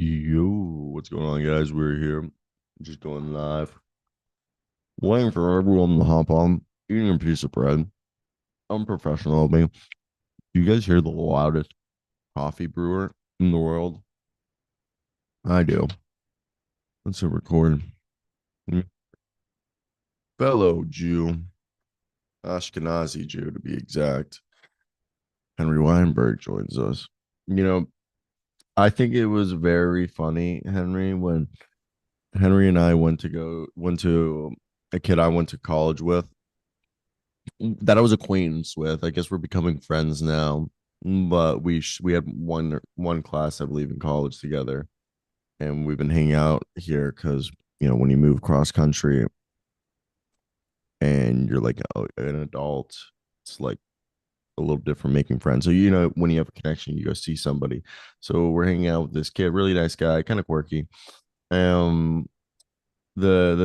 Yo, what's going on, guys? We're here, just going live, waiting for everyone to hop on, eating a piece of bread. I'm professional, man. Do you guys hear the loudest coffee brewer in the world? I do. Let's hit record. Fellow Jew, Ashkenazi Jew to be exact, Henry Weinberg joins us. You know, I think it was very funny, Henry, when Henry and I went to a kid I went to college with that I was acquaintance with. I guess we're becoming friends now, but we had one class I believe in college together, and we've been hanging out here because when you move cross country and you're like an adult, it's like a little different making friends. So when you have a connection, you go see somebody. So we're hanging out with this kid, really nice guy, kind of quirky. Um, the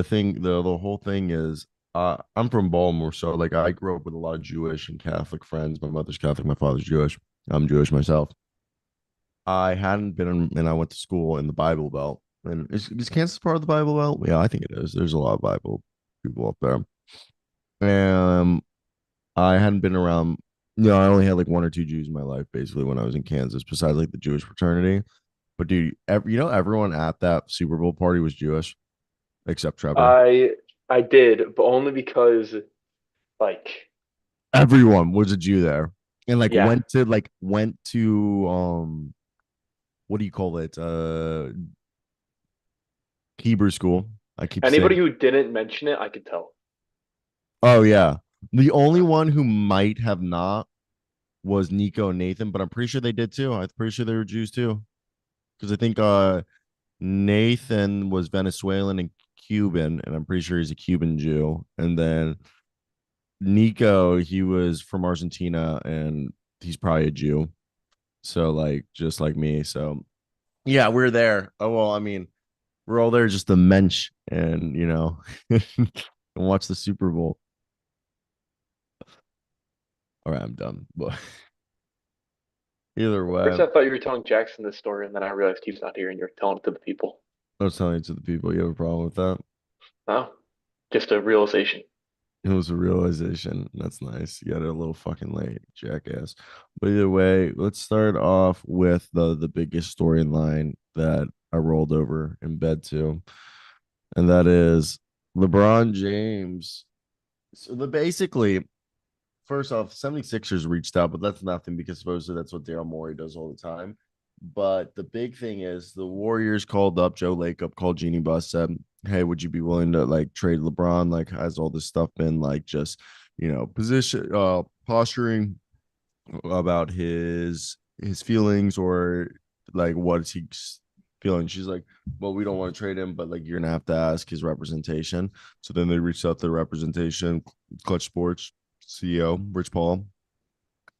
whole thing is I'm from Baltimore, so like I grew up with a lot of Jewish and Catholic friends. My mother's Catholic, my father's Jewish. I'm Jewish myself. I hadn't been and I went to school in the Bible Belt. And is Kansas part of the Bible Belt? Yeah, I think it is. There's a lot of Bible people up there. And I hadn't been around, I only had like one or two Jews in my life basically when I was in Kansas, besides like the Jewish fraternity. But dude, everyone at that Super Bowl party was Jewish except Trevor. I I did, but only because like Everyone was a Jew there, and like yeah, went to what do you call it? Hebrew school. I keep saying. anybody who didn't mention it, I could tell. Oh yeah, the only one who might have not was Nico and Nathan, but I'm pretty sure they did too. I'm pretty sure they were Jews too, because I think Nathan was Venezuelan and Cuban, and I'm pretty sure he's a Cuban Jew, and then Nico, he was from Argentina, and he's probably a Jew. So like just like me. So yeah, we're there. Oh well, I mean, we're all there just to mensch and and watch the Super Bowl. All right, I'm done. But either First, way, I thought you were telling Jackson this story, and then I realized he's not here, and you're telling it to the people. I was telling you to the people, you have a problem with that. Oh, just a realization. It was a realization. That's nice. You got it a little fucking late, jackass. But either way, let's start off with the biggest storyline that I rolled over in bed to, and that is LeBron James. So basically, first off, 76ers reached out, but that's nothing because supposedly that's what Daryl Morey does all the time. But the big thing is the Warriors called up Joe Lacob, called Jeannie Buss, said, "Hey, would you be willing to like trade LeBron? Like, has all this stuff been like just position posturing about his feelings or like what's he feeling?" She's like, "Well, we don't want to trade him, but like you're gonna have to ask his representation." So then they reached out to the representation, Clutch Sports CEO Rich Paul,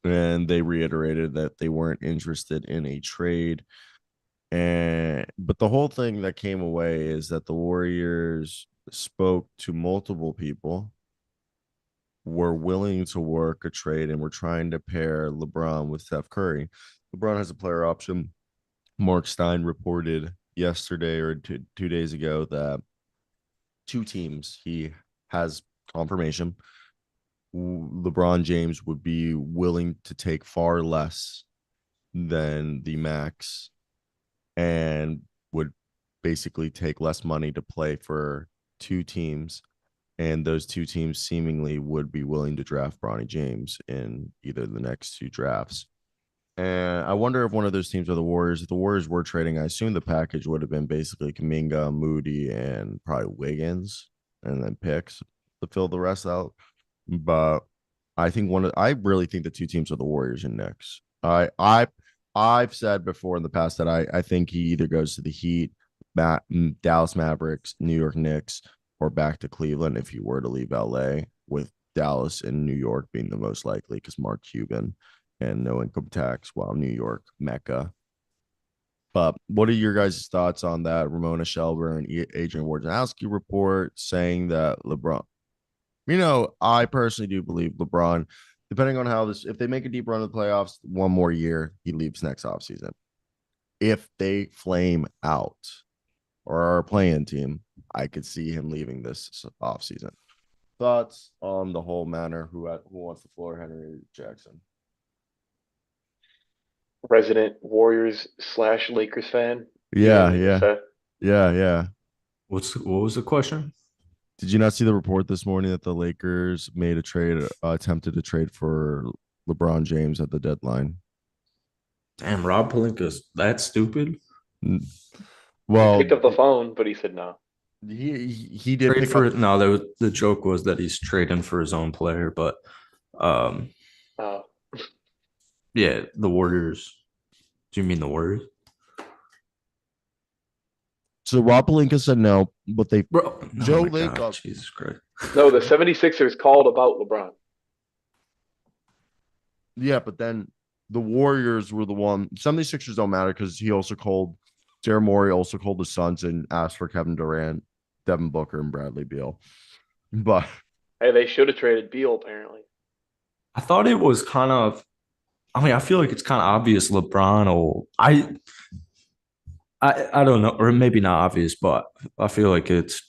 and they reiterated that they weren't interested in a trade. And but the whole thing that came away is that the Warriors spoke to multiple people, were willing to work a trade, and were trying to pair LeBron with Steph Curry. LeBron has a player option. Mark Stein reported yesterday or 2 days ago that two teams he has confirmation. LeBron James would be willing to take far less than the max and would basically take less money to play for two teams. And those two teams seemingly would be willing to draft Bronny James in either the next two drafts. And I wonder if one of those teams are the Warriors. If the Warriors were trading, I assume the package would have been basically Kaminga, Moody, and probably Wiggins, and then picks to fill the rest out. But I really think the two teams are the Warriors and Knicks. I've said before in the past that I think he either goes to the Heat, Dallas Mavericks, New York Knicks, or back to Cleveland if he were to leave LA, with Dallas and New York being the most likely because Mark Cuban and no income tax, while New York Mecca. But what are your guys' thoughts on that Ramona Shelburne and Adrian Wojnarowski report saying that LeBron? I personally do believe LeBron, depending on how this, if they make a deep run of the playoffs, one more year, he leaves next offseason. if they flame out or are playing team, I could see him leaving this offseason. Thoughts on the whole matter? Who wants the floor? Henry Jackson. Resident Warriors slash Lakers fan. You Yeah, and yeah, Seth. yeah. What was the question? Did you not see the report this morning that the Lakers made a trade, attempted to trade for LeBron James at the deadline? Damn, Rob Palinka's that stupid. He picked Well, up the phone, but he said no. he did Trade pick up. for no, the joke was that he's trading for his own player, but um, Oh, yeah, the Warriors. Do you mean the Warriors, So Rob Pelinka said no, but they bro? Oh Joe my god, Lacob. Jesus Christ! no, the 76ers called about LeBron. Yeah, but then the Warriors were the one. 76ers don't matter because he also called Daryl Morey also called the Suns and asked for Kevin Durant, Devin Booker, and Bradley Beal. But Hey, they should have traded Beal, apparently. I thought it was kind of. I mean, I feel like it's kind of obvious LeBron will. I don't know, or maybe not obvious, but I feel like it's.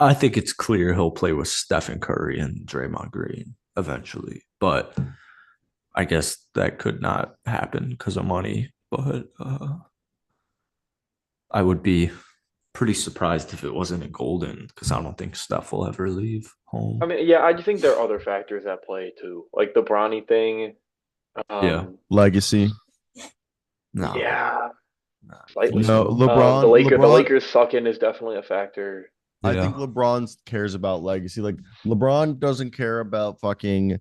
I think it's clear he'll play with Stephen Curry and Draymond Green eventually, but I guess that could not happen because of money. But I would be pretty surprised if it wasn't a Golden because I don't think Steph will ever leave I home. mean, yeah, I just think there are other factors at play too, like the Bronny thing. Yeah, Um, legacy. no, yeah, not think slightly. No, so. The LeBron. Lakers sucking is definitely a factor. I think Yeah, LeBron cares about legacy. Like LeBron doesn't care about fucking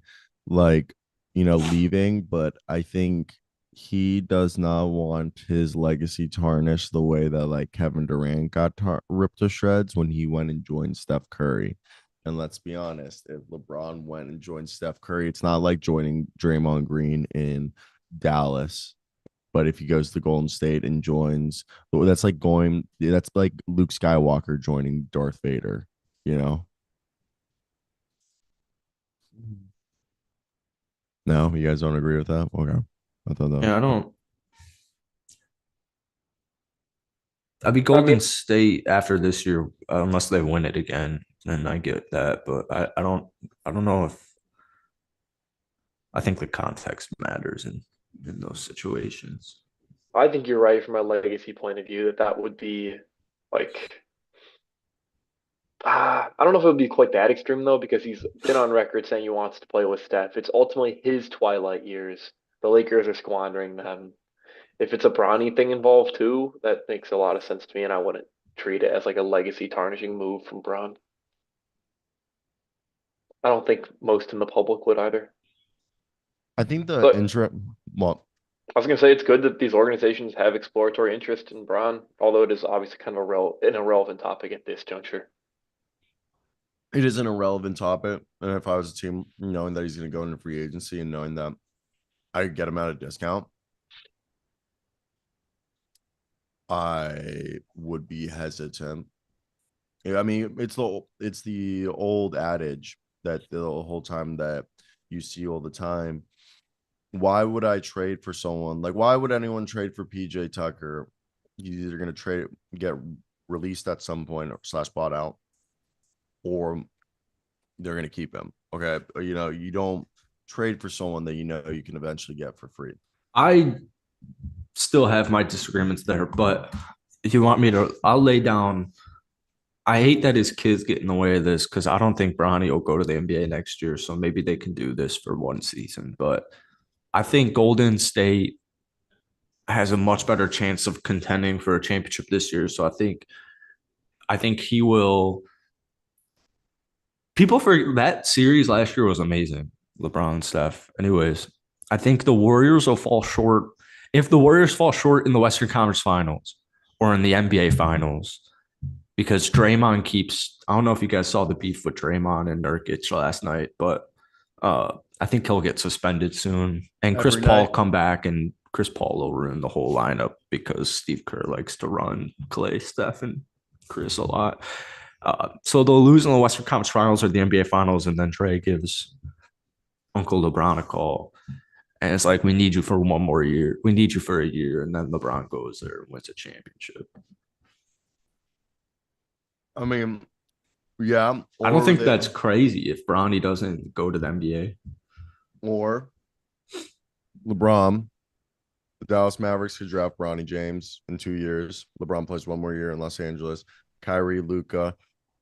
like leaving, but I think he does not want his legacy tarnished the way that like Kevin Durant got ripped to shreds when he went and joined Steph Curry. And let's be honest, if LeBron went and joined Steph Curry, it's not like joining Draymond Green in Dallas. But if he goes to Golden State and joins, that's like Luke Skywalker joining Darth Vader, you know? No, you guys don't agree with that? Okay. I thought that. yeah. I don't. I mean, I Golden mean, State after this year, unless they win it again, then I get that. But I don't. I don't know if I think the context matters in those situations. I think you're right from a legacy point of view that that would be like I don't know if it would be quite that extreme though, because he's been on record saying he wants to play with Steph. It's ultimately his twilight years. The Lakers are squandering them. If it's a Bronny thing involved too, that makes a lot of sense to me, and I wouldn't treat it as like a legacy tarnishing move from Bron. I don't think most in the public would either. I think the But intro well, I was gonna say it's good that these organizations have exploratory interest in Bron, although it is obviously kind of an irrelevant topic at this juncture. it is an irrelevant topic. And if I was a team knowing that he's gonna go into free agency and knowing that I could get him at a discount, I would be hesitant. Yeah, I mean, it's the old adage that the whole time that you see all the time. Why would I trade for someone? Like, why would anyone trade for PJ Tucker? He's either going to get released at some point or slash bought out, or they're going to keep him. Okay. You don't trade for someone that you can eventually get for free. I still have my disagreements there, but if you want me to, I'll lay down. I hate that his kids get in the way of this because I don't think Bronny will go to the NBA next year. So maybe they can do this for one season. But I think Golden State has a much better chance of contending for a championship this year. So I think he will. People for that series last year was amazing. LeBron and Steph. Anyways, I think the Warriors will fall short. If the Warriors fall short in the Western Conference Finals or in the NBA Finals, because Draymond keeps. I don't know if you guys saw the beef with Draymond and Nurkic last night, but I think he'll get suspended soon. And Chris Every Paul night. come back, and Chris Paul will ruin the whole lineup because Steve Kerr likes to run Clay, Steph, and Chris a lot. So they'll lose in the Western Conference Finals or the NBA Finals, and then Trey gives Uncle LeBron a call. And it's like, we need you for one more year. We need you for a year. And then LeBron goes there and wins a championship. I mean, yeah, I don't or think they that's crazy if Bronny doesn't go to the NBA. or LeBron, the Dallas Mavericks could draft Bronny James in 2 years. LeBron plays one more year in Los Angeles. Kyrie, Luca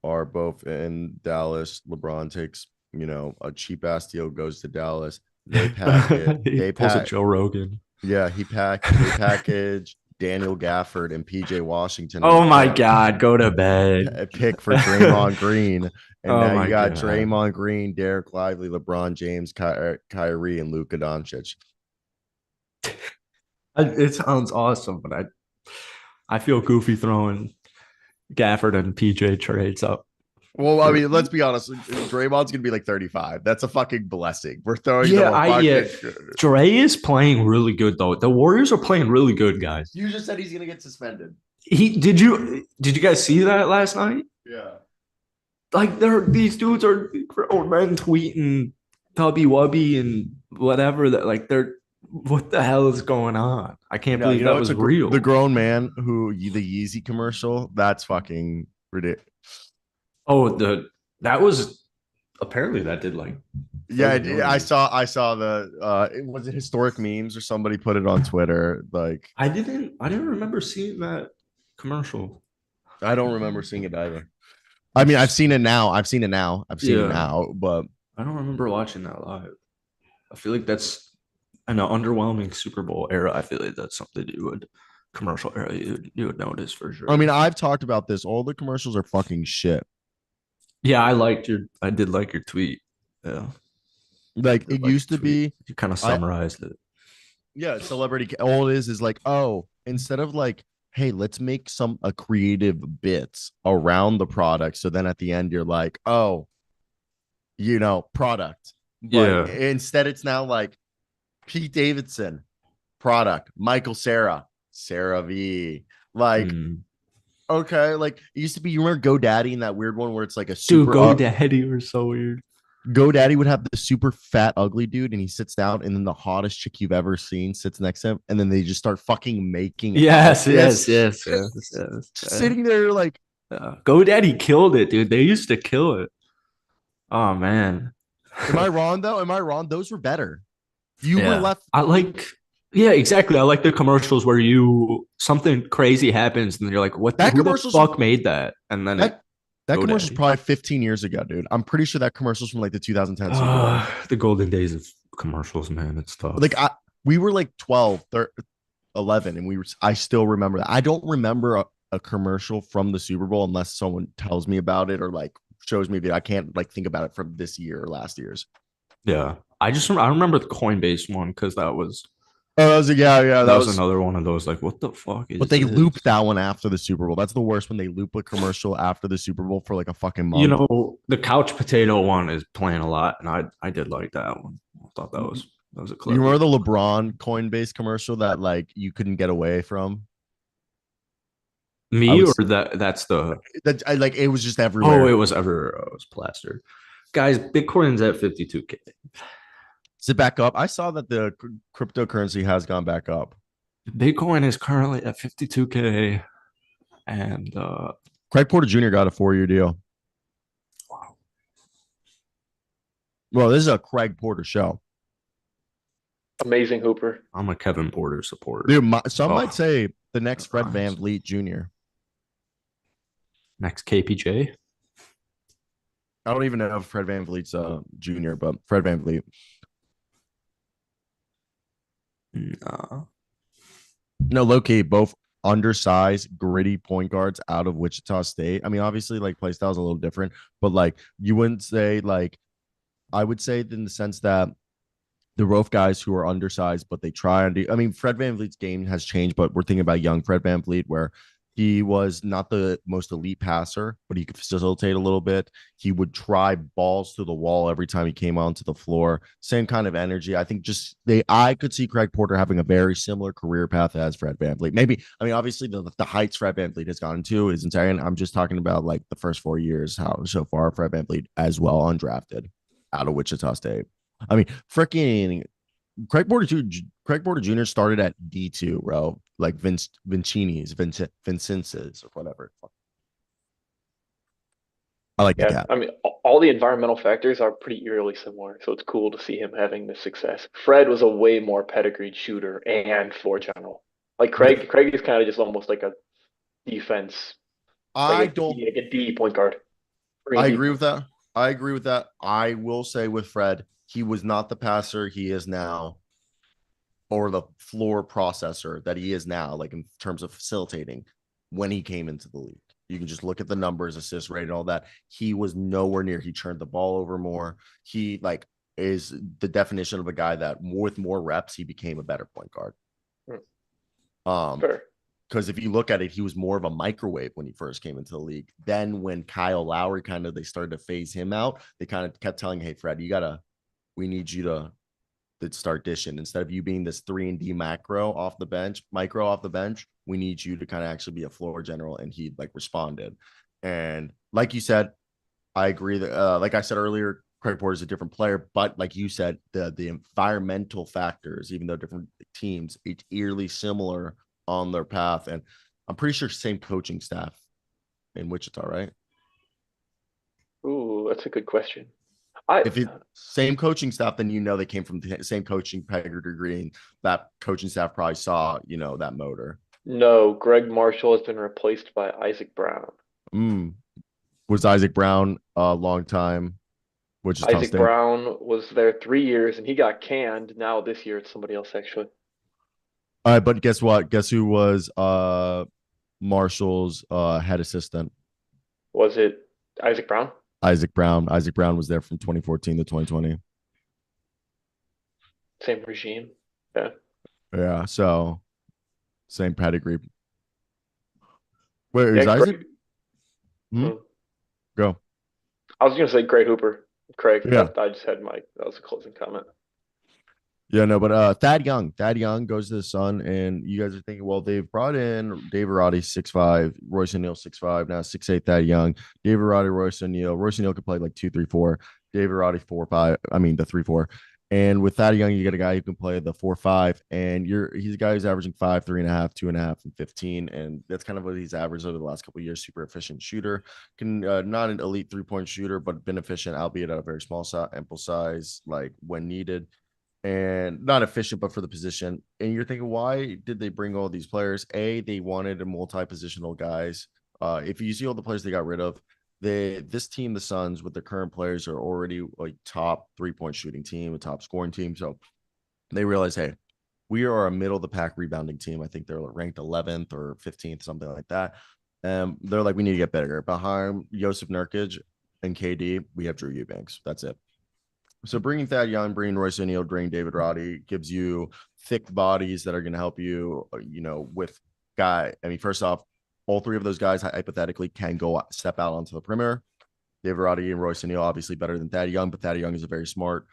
are both in Dallas. LeBron takes, a cheap ass deal, goes to Dallas. They pack it. He They pulls a pack. Joe Rogan. Yeah, they package Daniel Gafford and PJ Washington in a Oh my pick God, go to bed. a pick for Draymond Green. And Oh now you my got God. Draymond Green, Derek Lively, LeBron James, Kyrie, and Luka Doncic. It sounds awesome, but I feel goofy throwing Gafford and PJ trades up. Well, I mean, let's be honest. Draymond's gonna be like 35. That's a fucking blessing. We're throwing them Yeah, a yeah. fucking. Dre is playing really good though. The Warriors are playing really good, guys. You just said he's gonna get suspended. Did you guys see that last night? Yeah. Like these dudes are grown men tweeting Tubby Wubby and whatever that like they're what the hell is going on? I can't No, believe that was real. the grown man who the Yeezy commercial. That's fucking ridiculous. Oh, that was apparently that did like Yeah, 30 million. I saw the was it historic memes or somebody put it on Twitter. Like I didn't remember seeing that commercial. I don't remember seeing it either. I mean, I've seen it now. I've seen it now. But I don't remember watching that live. I feel like that's an underwhelming Super Bowl era. I feel like that's something commercial era you would notice for sure. I mean, I've talked about this. All the commercials are fucking shit. Yeah, I did like your tweet. Yeah. Like it used to be. You kind of summarized it. Yeah, celebrity. All it is like, oh, instead of like, hey, let's make a creative bits around the product. So then at the end, you're like, oh, product. But Yeah. instead, it's now like Pete Davidson, product, Michael Sarah V. Like, okay, like it used to be, you remember GoDaddy and that weird one where it's like a super GoDaddy were so weird. GoDaddy would have the super fat, ugly dude, and he sits down, and then the hottest chick you've ever seen sits next to him, and then they just start fucking making. Yes. Sitting there like, GoDaddy killed it, dude. They used to kill it. Oh man. Am I wrong though? Am I wrong? Those were better. You were left. Yeah, exactly. I like the commercials where something crazy happens and then you're like, who the fuck made that? And then that commercial's probably 15 years ago, dude. I'm pretty sure that commercial's from like the 2010s. The golden days of commercials, man. It's tough. Like we were like 12, 11, and I still remember that. I don't remember a commercial from the Super Bowl unless someone tells me about it or like shows me that. I can't like think about it from this year or last year's. Yeah. I remember the Coinbase one because that was. Oh, that was that was another one of those. Like, what the fuck is? But they looped that one after the Super Bowl. That's the worst when they loop a commercial after the Super Bowl for like a fucking month. The couch potato one is playing a lot, and I did like that one. I thought that was a clever. You remember the LeBron Coinbase commercial that like you couldn't get away from? That's the that I like. It was just everywhere. Oh, it was everywhere. It was plastered. Guys, Bitcoin's at 52K. Is it back up? I saw that the cryptocurrency has gone back up. Bitcoin is currently at 52K. And Craig Porter Jr. got a 4-year deal. Wow. Well, this is a Craig Porter show. Amazing hooper. I'm a Kevin Porter supporter. Dude, some might say the next Fred VanVleet Jr. Next KPJ. I don't even know if Fred VanVleet's junior, but Fred VanVleet. No, low-key, both undersized, gritty point guards out of Wichita State. I mean, obviously, like, play style's a little different, but, like, you wouldn't say, like, I would say in the sense that the rough guys who are undersized, but they try and do. I mean, Fred VanVleet's game has changed, but we're thinking about young Fred VanVleet, where he was not the most elite passer, but he could facilitate a little bit. He would try balls to the wall every time he came onto the floor. Same kind of energy. I think I could see Craig Porter having a very similar career path as Fred VanVleet. Maybe, I mean, obviously the heights Fred VanVleet has gotten to is insane. I'm just talking about like the first 4 years, how so far Fred VanVleet as well undrafted out of Wichita State. I mean, freaking Craig Porter Jr. started at D2, bro. Like Vincence's or whatever. I like the Yeah, cat. I mean, all the environmental factors are pretty eerily similar, so it's cool to see him having this success. Fred was a way more pedigreed shooter and floor general. Like But Craig is kind of just almost like a defense, I don't. Like a D point guard, three I and D agree point with that. I agree with that. I will say with Fred, he was not the passer he is now, or the floor processor that he is now, like in terms of facilitating when he came into the league. You can just look at the numbers, assist rate, and all that. He was nowhere near. He turned the ball over more. He like is the definition of a guy that with more reps, he became a better point guard. guard. Um, Fair. because if you look at it, he was more of a microwave when he first came into the league. Then when Kyle Lowry they started to phase him out, they kind of kept telling, hey, Fred, we need you to start dishing. Instead of you being this 3-and-D micro off the bench, we need you to kind of actually be a floor general. And he like responded. And like you said, I agree that, like I said earlier, Craig Porter is a different player, but like you said, the environmental factors, even though different teams, it's eerily similar on their path. And I'm pretty sure same coaching staff in Wichita, right? Ooh, that's a good question. I If it same coaching staff, then they came from the same coaching pedigree, and that coaching staff probably saw, that motor. No, Greg Marshall has been replaced by Isaac Brown. Mm. Was Isaac Brown a long time Wichita Isaac State? Brown was there 3 years and he got canned. Now this year it's somebody else actually. But guess what? Guess who was Marshall's head assistant? Was it Isaac Brown? Isaac Brown. Isaac Brown was there from 2014 to 2020. Same regime. Yeah. Yeah, so same pedigree. Wait, Yeah, is Isaac? great. Hmm? Hmm. Go. I was gonna say great Hooper. Craig. Yeah. I just had that was a closing comment. Yeah, no, but Thad Young goes to the Sun, and you guys are thinking, well, they've brought in David Roddy 6'5", Royce O'Neal 6'5", now 6'8", Thad Young, David Roddy, Royce O'Neal. Royce O'Neal could play like 2, 3, 4. David Roddy 4, 5. I mean the 3, 4. And with Thad Young, you get a guy who can play the 4, 5, and he's a guy who's averaging 5, 3.5, 2.5, and 15, and that's kind of what he's averaged over the last couple of years. Super efficient shooter, can not an elite 3-point shooter, but been efficient, albeit at a very small sample size, like when needed and not efficient, but for the position. And you're thinking, why did they bring all these players? They wanted a multi-positional guys. If you see all the players they got rid of, this team, the Suns, with their current players, are already like top 3-point shooting team, a top scoring team. So they realize, hey, we are a middle of the pack rebounding team. I think they're ranked 11th or 15th, something like that. They're like, we need to get better. Behind Joseph Nurkic and KD, we have Drew Eubanks. That's it. So bringing Thad Young, bringing Royce O'Neal, bringing David Roddy gives you thick bodies that are going to help you, with guy. I mean, first off, all three of those guys hypothetically can step out onto the perimeter. David Roddy and Royce O'Neal obviously better than Thad Young, but Thad Young is a very smart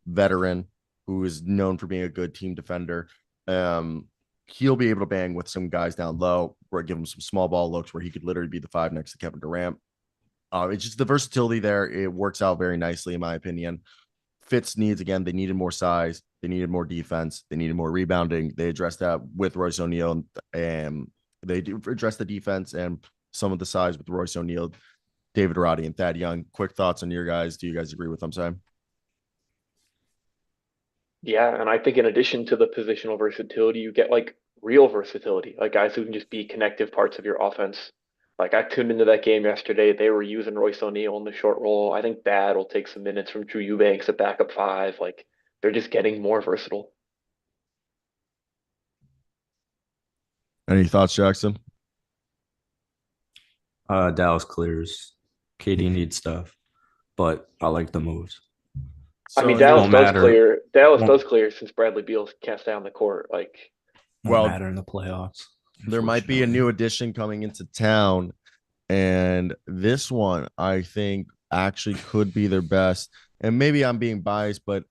veteran who is known for being a good team defender. He'll be able to bang with some guys down low, or give him some small ball looks where he could literally be the 5 next to Kevin Durant. It's just the versatility there. It works out very nicely, in my opinion. Fits needs, again, they needed more size, they needed more defense, they needed more rebounding. They addressed that with Royce O'Neal, and they addressed the defense and some of the size with Royce O'Neal, David Roddy, and Thad Young. Quick thoughts on your guys. Do you guys agree with what I'm saying? Yeah, and I think in addition to the positional versatility, you get like real versatility, like guys who can just be connective parts of your offense. Like I tuned into that game yesterday. They were using Royce O'Neal in the short roll. I think Bad will take some minutes from Drew Eubanks at backup 5. Like they're just getting more versatile. Any thoughts, Jackson? Dallas clears. KD needs stuff, but I like the moves. I mean, So you Won't matter. Dallas Won't does clear since Bradley Beal can't stay on the court. Like, won't well, matter in the playoffs. there might be a new addition coming into town, and this one I think actually could be their best. And maybe I'm being biased, but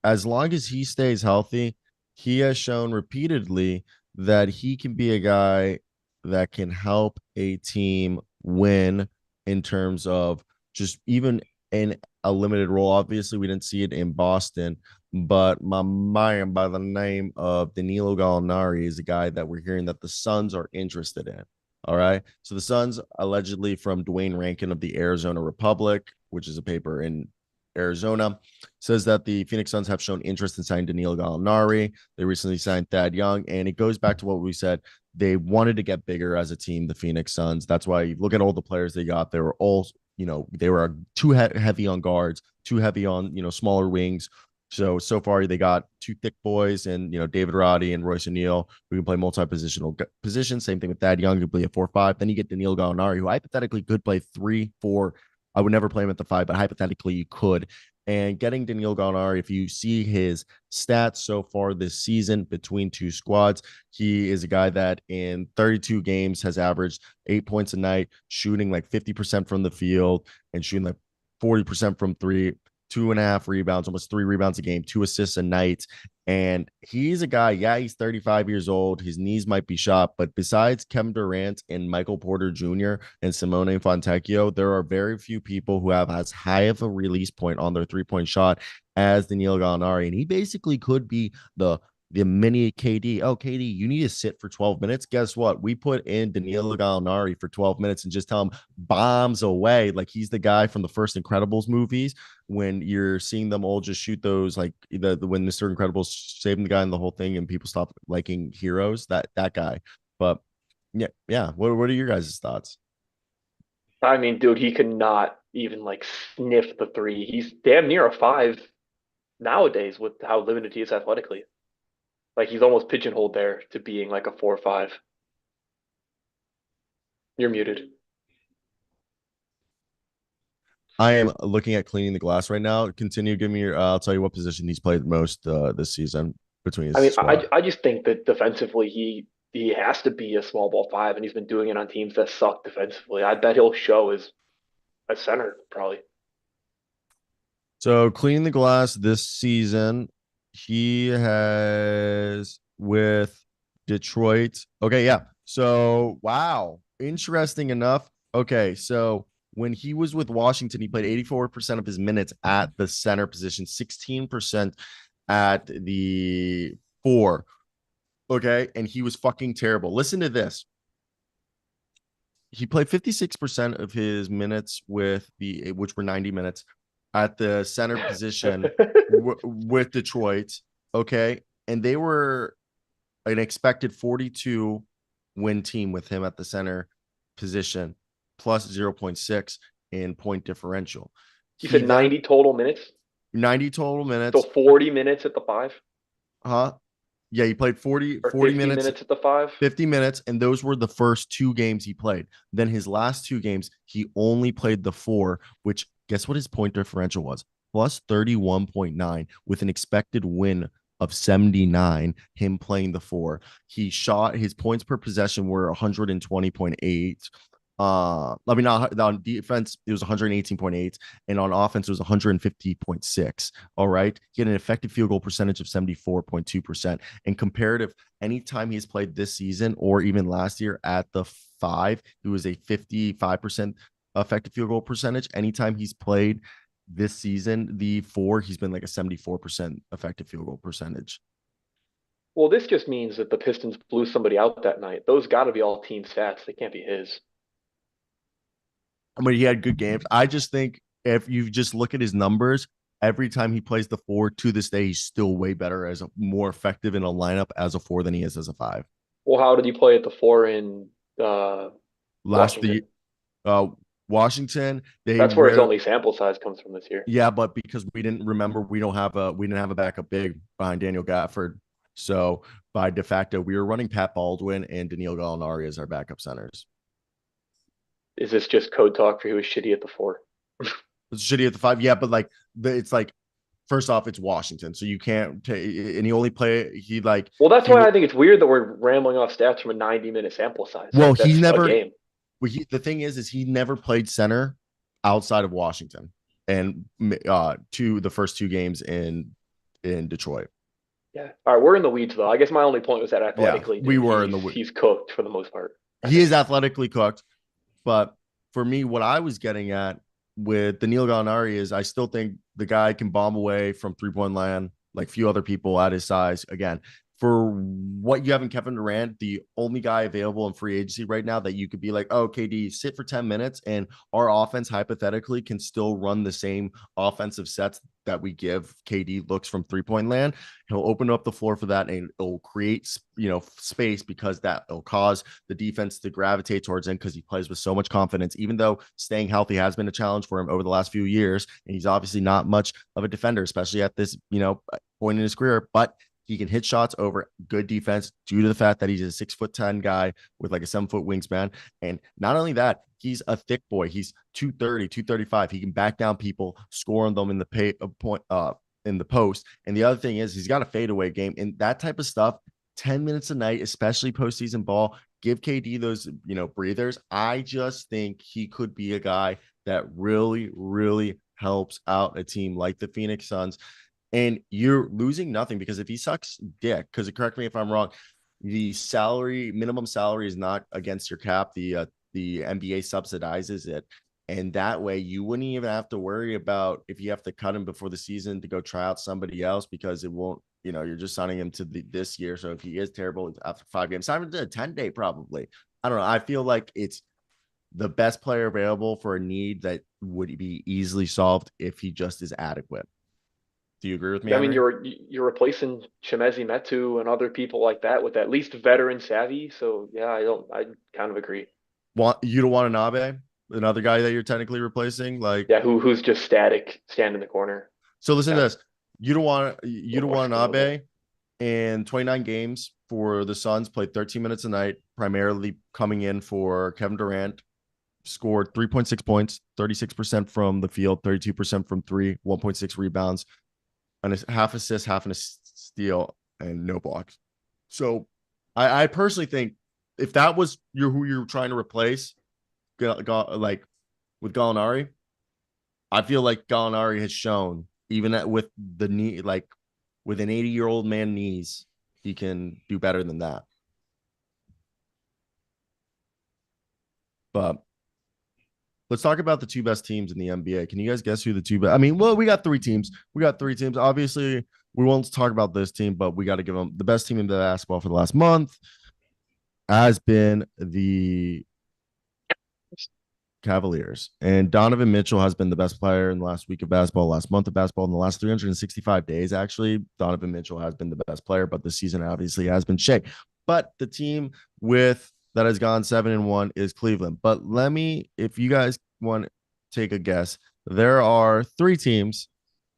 as long as he stays healthy, he has shown repeatedly that he can be a guy that can help a team win in terms of just even in a limited role. Obviously, we didn't see it in Boston, but my man by the name of Danilo Gallinari is a guy that we're hearing that the Suns are interested in. All right. So the Suns, allegedly from Dwayne Rankin of the Arizona Republic, which is a paper in Arizona, says that the Phoenix Suns have shown interest in signing Danilo Gallinari. They recently signed Thad Young, and it goes back to what we said. They wanted to get bigger as a team, the Phoenix Suns. That's why you look at all the players they got. They were all, they were too heavy on guards, too heavy on, smaller wings. So far they got two thick boys and David Roddy and Royce O'Neal who can play multi-positional positions. Same thing with Thad Young who play a 4-5. Then you get Danilo Gallinari who hypothetically could play 3-4. I would never play him at the 5, but hypothetically you could. And getting Danilo Gallinari, if you see his stats so far this season between two squads, he is a guy that in 32 games has averaged 8 points a night, shooting like 50% from the field and shooting like 40% from three, 2.5 rebounds, almost 3 rebounds a game, 2 assists a night. And he's a guy, yeah, he's 35 years old. His knees might be shot, but besides Kevin Durant and Michael Porter Jr. and Simone Fontecchio, there are very few people who have as high of a release point on their 3-point shot as Danilo Gallinari. And he basically could be the mini KD. Oh, KD, you need to sit for 12 minutes. Guess what? We put in Danilo Gallinari for 12 minutes and just tell him bombs away. Like he's the guy from the first Incredibles movies when you're seeing them all just shoot those, like when Mr. Incredible's saving the guy in the whole thing and people stop liking heroes, that guy. But yeah. What are your guys' thoughts? I mean, dude, he could not even like sniff the three. He's damn near a five nowadays with how limited he is athletically. Like he's almost pigeonholed there to being like a 4 or 5. You're muted. I am looking at cleaning the glass right now. Continue. Give me your. I'll tell you what position he's played most this season between I his mean, squad. I just think that defensively he has to be a small ball 5, and he's been doing it on teams that suck defensively. I bet he'll show as a center probably. So cleaning the glass this season, he has with Detroit. Okay, yeah. So wow, interesting enough. Okay, so when he was with Washington, he played 84% of his minutes at the center position, 16% at the 4. Okay, and he was fucking terrible. Listen to this. He played 56% of his minutes which were 90 minutes at the center position with Detroit. Okay. And they were an expected 42 win team with him at the center position, plus 0.6 in point differential. You He said then 90 total minutes, 90 total so minutes. 40 minutes at the 5 Huh? Yeah, he played 40, or 40 50 minutes, minutes at the 5. 50 minutes, and those were the first 2 games he played. Then his last 2 games, he only played the 4, which guess what his point differential was? Plus 31.9 with an expected win of 79, him playing the 4. He shot his points per possession were 120.8. I mean, not on defense, it was 118.8, and on offense, it was 150.6. All right. He had an effective field goal percentage of 74.2%. And comparative, anytime he's played this season or even last year at the 5, he was a 55% effective field goal percentage. Anytime he's played this season, the 4, he's been like a 74% effective field goal percentage. Well, this just means that the Pistons blew somebody out that night. Those got to be all team stats. They can't be his. I mean, he had good games. I just think if you just look at his numbers, every time he plays the 4 to this day, he's still way better as a more effective in a lineup as a 4 than he is as a 5. Well, how did he play at the 4 in uh, Last Washington? the uh Washington, they That's where his rare only sample size comes from this year. yeah, but because we didn't have a backup big behind Daniel Gafford. So by de facto, we were running Pat Baldwin and Daniil Gallinari as our backup centers. Is this just code talk for he was shitty at the 4? It's shitty at the 5. Yeah, but it's like first off, it's Washington, so you can't take. And he only play. Well, that's He why would. I think it's weird that we're rambling off stats from a 90-minute sample size. Well, Like he that's a never. game. The thing is he never played center outside of Washington and to the first 2 games in Detroit. Yeah. All right, we're in the weeds though. I guess my only point was that Yeah, athletically, we dude, were in he's cooked for the most part. I he is think. athletically cooked, but for me, what I was getting at with Danilo Gallinari is I still think the guy can bomb away from 3-point land. like few other people at his size. Again, for what you have in Kevin Durant, the only guy available in free agency right now that you could be like, oh, KD, sit for 10 minutes and our offense hypothetically can still run the same offensive sets that we give KD looks from 3-point land. He'll open up the floor for that and it'll create, space because that will cause the defense to gravitate towards him because he plays with so much confidence, even though staying healthy has been a challenge for him over the last few years. And he's obviously not much of a defender, especially at this, point in his career, but he can hit shots over good defense due to the fact that he's a 6'10" guy with like a 7-foot wingspan. And not only that, he's a thick boy. He's 230, 235. He can back down people, score on them in the in the post. And the other thing is he's got a fadeaway game and that type of stuff. 10 minutes a night, especially postseason ball. Give KD those, breathers. I just think he could be a guy that really, really helps out a team like the Phoenix Suns. And you're losing nothing because if he sucks dick, because correct me if I'm wrong, the minimum salary is not against your cap. The NBA subsidizes it. And that way you wouldn't even have to worry about if you have to cut him before the season to go try out somebody else because it won't, you're just signing him to this year. So if he is terrible after 5 games, sign him to a 10-day probably. I don't know. I feel like it's the best player available for a need that would be easily solved if he just is adequate. Do you agree with me, I mean, Emery? you're replacing Chimezi Metu and other people like that with at least veteran savvy. So yeah, I kind of agree. You don't want an Abe, another guy that you're technically replacing? Like, Yeah, who's just static, stand in the corner. so listen to Yeah, this. You don't want a little more an scalable. Abe in 29 games for the Suns, played 13 minutes a night, primarily coming in for Kevin Durant, scored 3.6 points, 36% from the field, 32% from three, 1.6 rebounds, and a half assist, half an steal, and no blocks. So I personally think if that was who you're trying to replace, like with Gallinari, I feel like Gallinari has shown even with the knee, like with an 80-year-old man knees, he can do better than that. But let's talk about the two best teams in the NBA. Can you guys guess who the two best? I mean, well, we got three teams. Obviously, we won't talk about this team, but we got to give them the best team in the basketball for the last month has been the Cavaliers. And Donovan Mitchell has been the best player in the last week of basketball, last month of basketball, in the last 365 days. Actually, Donovan Mitchell has been the best player, but the season obviously has been Shea. But the team that has gone 7-1 is Cleveland. But if you guys want to take a guess, there are three teams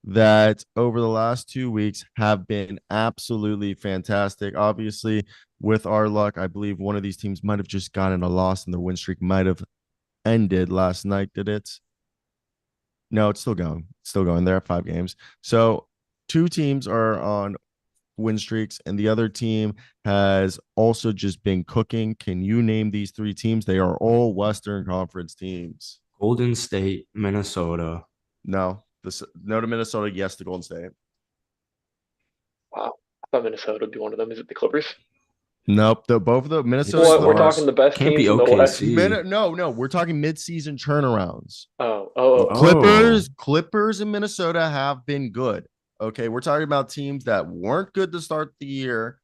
that over the last 2 weeks have been absolutely fantastic. Obviously, with our luck, I believe one of these teams might have just gotten a loss and their win streak might have ended last night. Did it? No, it's still going. They're at 5 games. So 2 teams are on win streaks, and the other team has also just been cooking. Can you name these 3 teams? They are all Western Conference teams. Golden State, Minnesota. No. No to Minnesota, yes to Golden State. Wow, I thought Minnesota would be one of them. Is it the Clippers? Nope. Both of the Minnesota It's Well, we're Stars. talking the best can't be teams in the West. OKC. No. We're talking mid-season turnarounds. Oh. Oh, Clippers in Minnesota have been good. Okay, we're talking about teams that weren't good to start the year,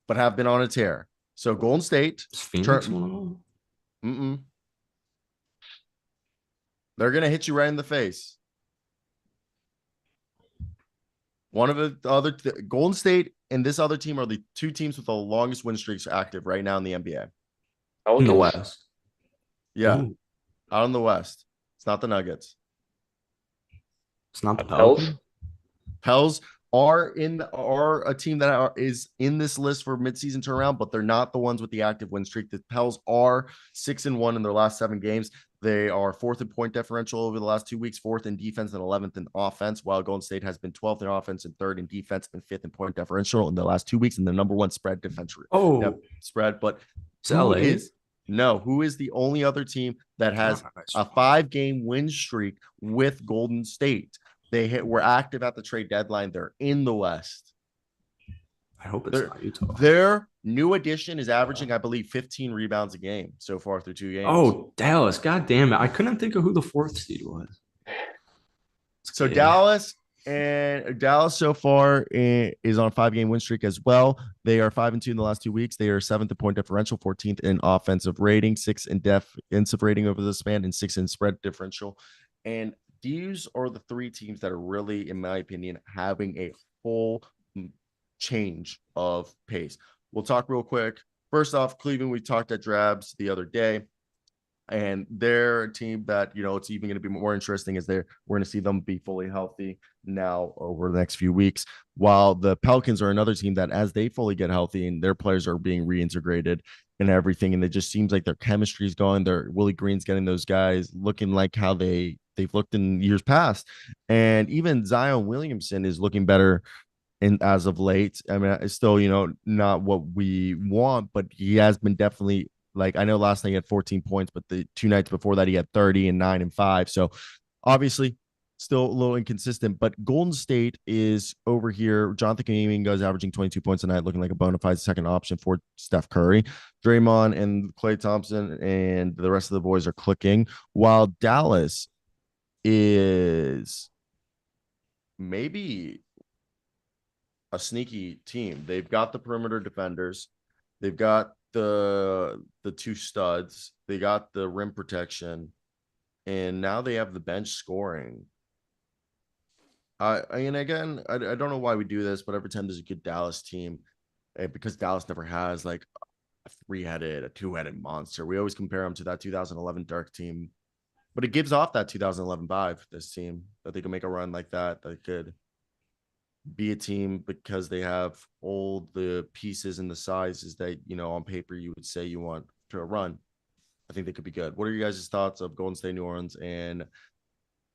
but have been on a tear. So Golden State, is Phoenix one of them? They're gonna hit you right in the face. One of the other Golden State and this other team are the 2 teams with the longest win streaks active right now in the NBA. In the Pelicans? West. Yeah, Ooh, out in the West. It's not the Nuggets. it's not the Pels? Pelicans. Pels are a team that is in this list for midseason turnaround, but they're not the ones with the active win streak. The Pels are 6-1 in their last 7 games. They are 4th in point differential over the last 2 weeks, 4th in defense and 11th in offense, while Golden State has been 12th in offense and 3rd in defense and 5th in point differential in the last 2 weeks, and the number 1 spread defense spread. But It's LA. who is the only other team that has a 5-game win streak with Golden State? They were active at the trade deadline. They're in the West. I hope it's not Utah. Their new addition is averaging, I believe, 15 rebounds a game so far through 2 games. Oh, Dallas. God damn it. I couldn't think of who the 4th seed was. So Dallas And Dallas so far is on a 5-game win streak as well. They are 5-2 in the last 2 weeks. They are seventh in point differential, 14th in offensive rating, sixth in defensive rating over the span, and sixth in spread differential. And these are the three teams that are really, in my opinion, having a whole change of pace. We'll talk real quick. First off, Cleveland, we talked at Drabs the other day, and they're a team that, it's even going to be more interesting as we're going to see them be fully healthy now over the next few weeks, while the Pelicans are another team that, as they fully get healthy and their players are being reintegrated and everything, and it just seems like their chemistry is going. Their Willie Green's getting those guys looking like how they've looked in years past, and even Zion Williamson is looking better in as of late. I mean, it's still, not what we want, but he has been definitely, like, I know last night he had 14 points, but the 2 nights before that he had 30 and 9 and 5. So obviously still a little inconsistent, but Golden State is over here. Jonathan Kuminga is averaging 22 points a night, looking like a bona fide second option for Steph Curry. Draymond and Klay Thompson and the rest of the boys are clicking, while Dallas is maybe a sneaky team. They've got the perimeter defenders. They've got the two studs. They got the rim protection, and now they have the bench scoring. And again, I don't know why we do this, but every time there's a good Dallas team, because Dallas never has like a three-headed, a two-headed monster, we always compare them to that 2011 Dark team. But it gives off that 2011 vibe, this team, that they can make a run like that could be a team because they have all the pieces and the sizes that, on paper you would say you want to run. I think they could be good. What are you guys' thoughts of Golden State, New Orleans, and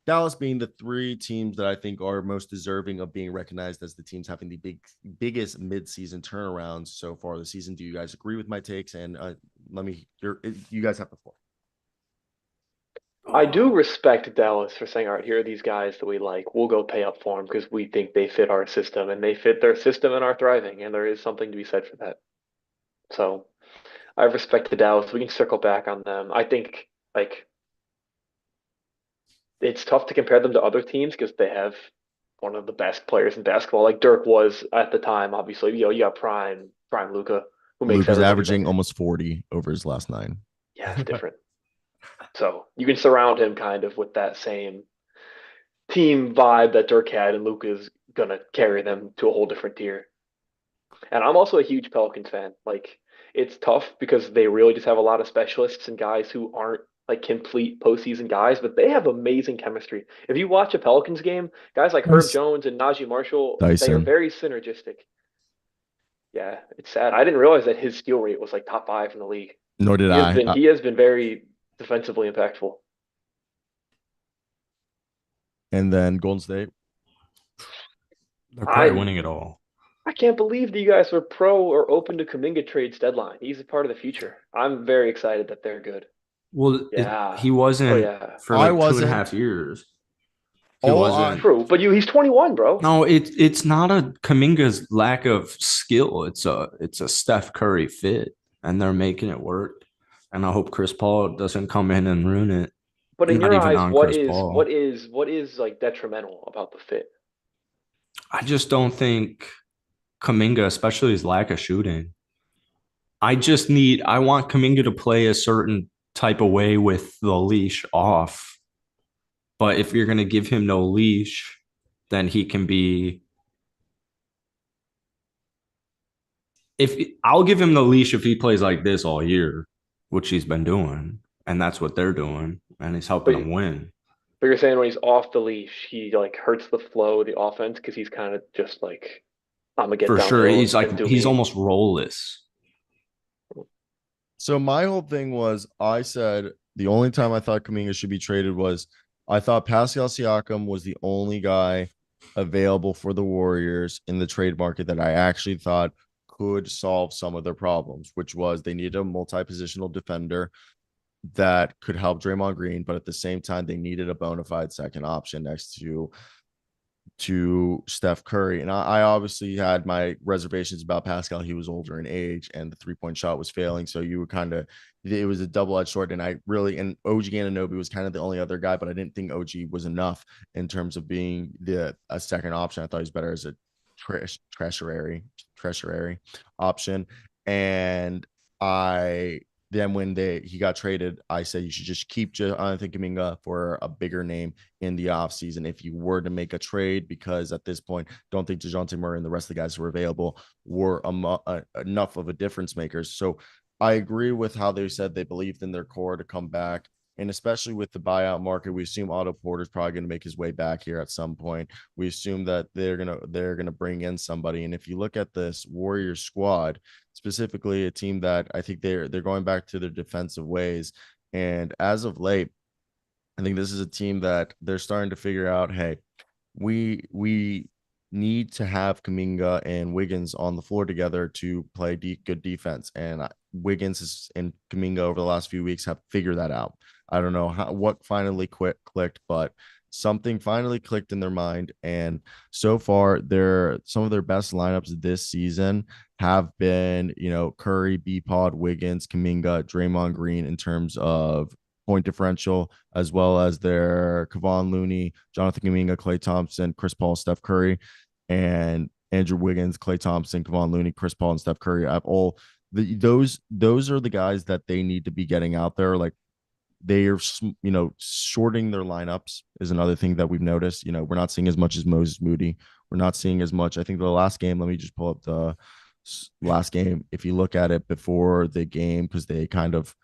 Dallas being the three teams that I think are most deserving of being recognized as the teams having the biggest mid-season turnarounds so far this season? Do you guys agree with my takes? And you guys have the floor. I do respect Dallas for saying, all right, here are these guys that we like. We'll go pay up for them because we think they fit our system and they fit their system and are thriving. And there is something to be said for that. So I respect the Dallas. We can circle back on them. I think like it's tough to compare them to other teams because they have one of the best players in basketball. Like Dirk was at the time, obviously. You got prime Luca, who makes Luke is everybody averaging better. almost 40 over his last 9. Yeah, it's different. So you can surround him kind of with that same team vibe that Dirk had, and Luka is gonna carry them to a whole different tier. And I'm also a huge Pelicans fan. Like it's tough because they really just have a lot of specialists and guys who aren't like complete postseason guys, but they have amazing chemistry. If you watch a Pelicans game, guys like Herb Nice. Jones and Najee Marshall, they are Dyson. very synergistic. Yeah, it's sad. I didn't realize that his steal rate was like top 5 in the league. Nor did He has I. been he has been very defensively impactful. And then Golden State. They're probably I winning it all. I can't believe that you guys were pro or open to Kuminga trades deadline. He's a part of the future. I'm very excited that they're good. Well, Yeah. he Oh wasn't yeah. for I like two and a wasn't. half years. He All I wasn't. True, but he's 21, bro. No, it's not a Kaminga's lack of skill. It's a Steph Curry fit, and they're making it work. And I hope Chris Paul doesn't come in and ruin it. But in Not your even eyes, on what Chris is what Paul. is what is like detrimental about the fit? I just don't think Kaminga, especially his lack of shooting. I want Kaminga to play a certain type of way with the leash off. But if you're gonna give him no leash, then he can be if I'll give him the leash if he plays like this all year, which he's been doing, and that's what they're doing, and he's helping But them win. but you're saying when he's off the leash, he like hurts the flow of the offense because he's kind of just like I'm gonna get For sure, downhill and do he's me. almost rollless. So my whole thing was, I said the only time I thought Kuminga should be traded was I thought Pascal Siakam was the only guy available for the Warriors in the trade market that I actually thought could solve some of their problems, which was they needed a multi-positional defender that could help Draymond Green, but at the same time, they needed a bona fide second option next to to Steph Curry. And I obviously had my reservations about Pascal. He was older in age and the 3-point shot was failing. So you were kind of, it was a double-edged sword. And I really, and OG Anunoby was kind of the only other guy, but I didn't think OG was enough in terms of being a second option. I thought he was better as a treasury option. And I, then when he got traded, I said you should just keep Jonathan Kuminga for a bigger name in the offseason if you were to make a trade, because at this point, don't think DeJounte Murray and the rest of the guys who were available were enough of a difference makers. So I agree with how they said they believed in their core to come back. And especially with the buyout market, we assume Otto Porter's probably going to make his way back here at some point. We assume that they're gonna bring in somebody. And if you look at this Warriors squad, specifically a team that I think they're going back to their defensive ways. And as of late, I think this is a team that they're starting to figure out, hey, we need to have Kuminga and Wiggins on the floor together to play good defense. And Wiggins and Kuminga over the last few weeks have figured that out. I don't know what finally clicked, but something finally clicked in their mind. And so far, some of their best lineups this season have been, Curry, B Pod, Wiggins, Kuminga, Draymond Green in terms of point differential, as well as their Kevon Looney, Jonathan Kuminga, Klay Thompson, Chris Paul, Steph Curry, and Andrew Wiggins, Klay Thompson, Kevon Looney, Chris Paul, and Steph Curry. I've all those are the guys that they need to be getting out there. Like they are, shorting their lineups is another thing that we've noticed. We're not seeing as much as Moses Moody. We're not seeing as much. I think the last game, let me just pull up the last game. If you look at it before the game, because they kind of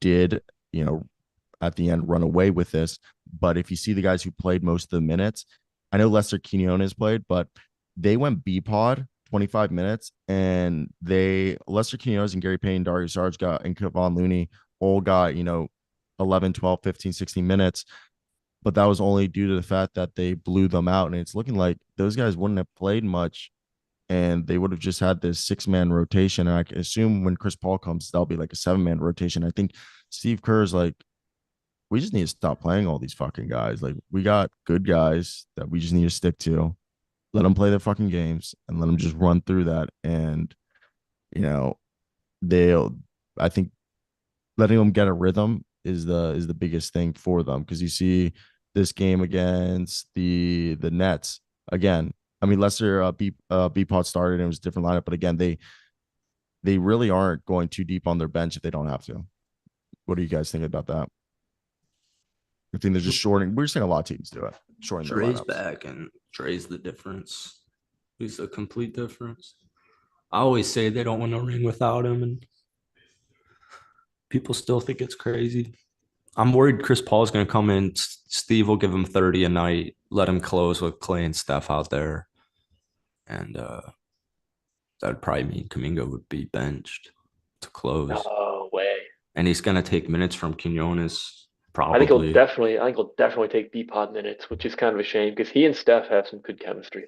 did, at the end run away with this. But if you see the guys who played most of the minutes, I know Lester Quinones played, but they went B pod 25 minutes, and Lester Quinones and Gary Payne, Dario Sarge and Kevon Looney all got, 11, 12, 15, 16 minutes. But that was only due to the fact that they blew them out. And it's looking like those guys wouldn't have played much and they would have just had this 6-man rotation. And I can assume when Chris Paul comes, that'll be like a 7-man rotation. I think Steve Kerr's like, we just need to stop playing all these fucking guys. Like, we got good guys that we just need to stick to. Let them play their fucking games and let them just run through that. And, you know, they'll, I think letting them get a rhythm is the biggest thing for them, because you see this game against the Nets again. I mean, Lester B Pod started and it was a different lineup, but again, they really aren't going too deep on their bench if they don't have to. What do you guys think about that? I think they're just shorting. We're seeing a lot of teams do it, shorting their Dre's lineups. back, and Dre's the difference. He's a complete difference. I always say they don't win a ring without him, and people still think it's crazy. I'm worried Chris Paul's going to come in. Steve will give him 30 a night, let him close with Klay and Steph out there. And that'd probably mean Kuminga would be benched to close. No way. And he's going to take minutes from Quinones, I think probably. I think he'll definitely take B-Pod minutes, which is kind of a shame because he and Steph have some good chemistry.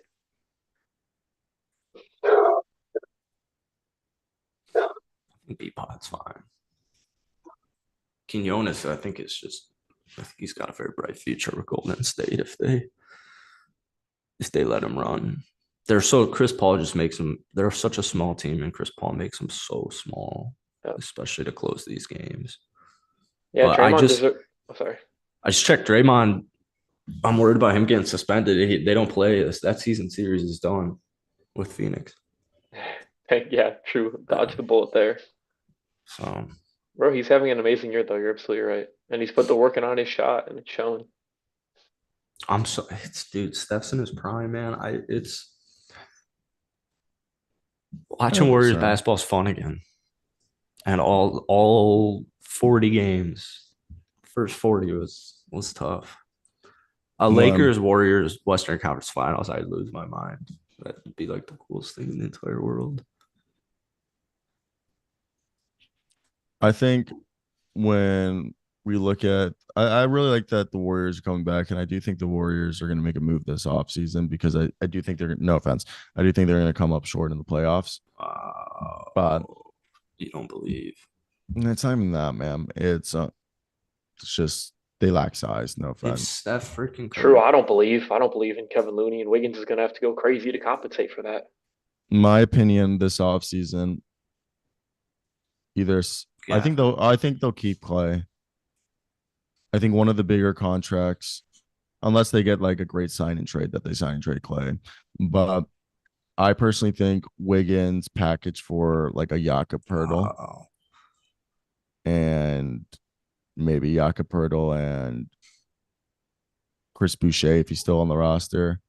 B-Pod's fine. Quinones, I think he's got a very bright future with Golden State if they let him run. Chris Paul just makes them, they're such a small team, and Chris Paul makes them so small, especially to close these games. Yeah, but Draymond sorry. I just checked Draymond. I'm worried about him getting suspended. They don't play this. That season series is done with Phoenix. Yeah, true. Dodge the bullet there. So, bro, he's having an amazing year though. You're absolutely right, and he's put the work in on his shot, and it's shown. dude, Steph's in his prime, man. It's watching Warriors basketball is fun again, and all 40 games. First 40 was tough. Lakers Warriors Western Conference Finals, I'd lose my mind. That'd be like the coolest thing in the entire world. I think when we look at, I really like that the Warriors are coming back, and I do think the Warriors are going to make a move this offseason, because I do think no offense, I do think they're going to come up short in the playoffs. But you don't believe? It's not even that, man. It's just they lack size. No It's offense. Steph freaking True. Curry. I don't believe in Kevin Looney, and Wiggins is gonna have to go crazy to compensate for that. In my opinion, this offseason, either I Yeah. think they'll keep Clay. I think one of the bigger contracts, unless they get like a great sign and trade that they sign and trade Clay. But I personally think Wiggins package for like a Jakob Pertl Oh. and maybe Jakob Pertl and Chris Boucher if he's still on the roster.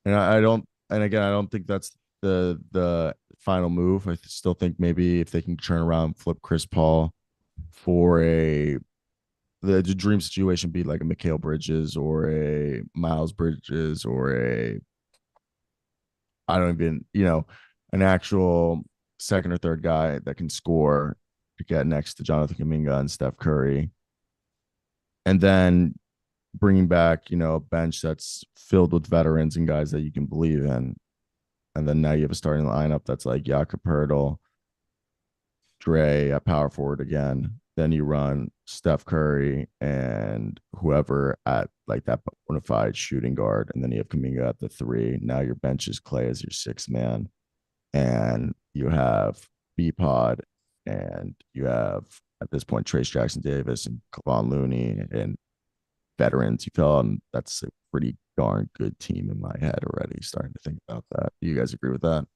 And I don't, and again, I don't think that's the final move. I still think maybe if they can turn around, flip Chris Paul for the dream situation be like a Mikal Bridges or a Miles Bridges or a I don't even an actual second or third guy that can score to get next to Jonathan Kuminga and Steph Curry, and then bringing back a bench that's filled with veterans and guys that you can believe in, and then now you have a starting lineup that's like Jakob Pertl, Dre at power forward again. Then you run Steph Curry and whoever at like that bona fide shooting guard, and then you have Kuminga at the three. Now your bench is Clay as your sixth man, and you have B Pod, and you have at this point Trace Jackson Davis and Kevon Looney and veterans. You feel that's a pretty darn good team in my head already. Starting to think about that. Do you guys agree with that?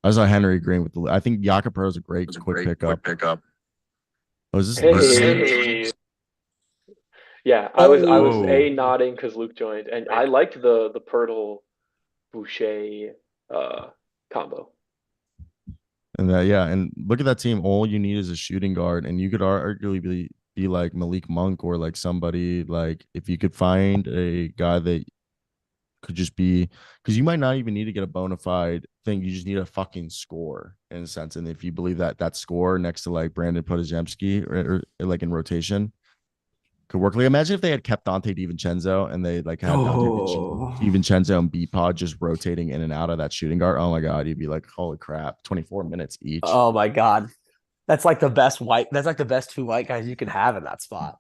I saw Henry agreeing with I think Jakob Pertl is a great quick pickup. Oh, is this? Hey, yeah, I was Oh. a nodding because Luke joined, and I liked the Pirtle Boucher uh combo. And yeah, and look at that team. All you need is a shooting guard, and you could arguably be like Malik Monk or like somebody like if you could find a guy that could just be because you might not even need to get a bona fide thing. You just need a fucking score in a sense. And if you believe that score next to like Brandon Podajemski or like in rotation could work. Like imagine if they had kept Dante DiVincenzo and they like had Dante Oh. DiVincenzo and B Pod just rotating in and out of that shooting guard. Oh my god, you'd be like, holy crap, 24 minutes each. Oh my God. That's like the best white. That's like the best two white guys you can have in that spot.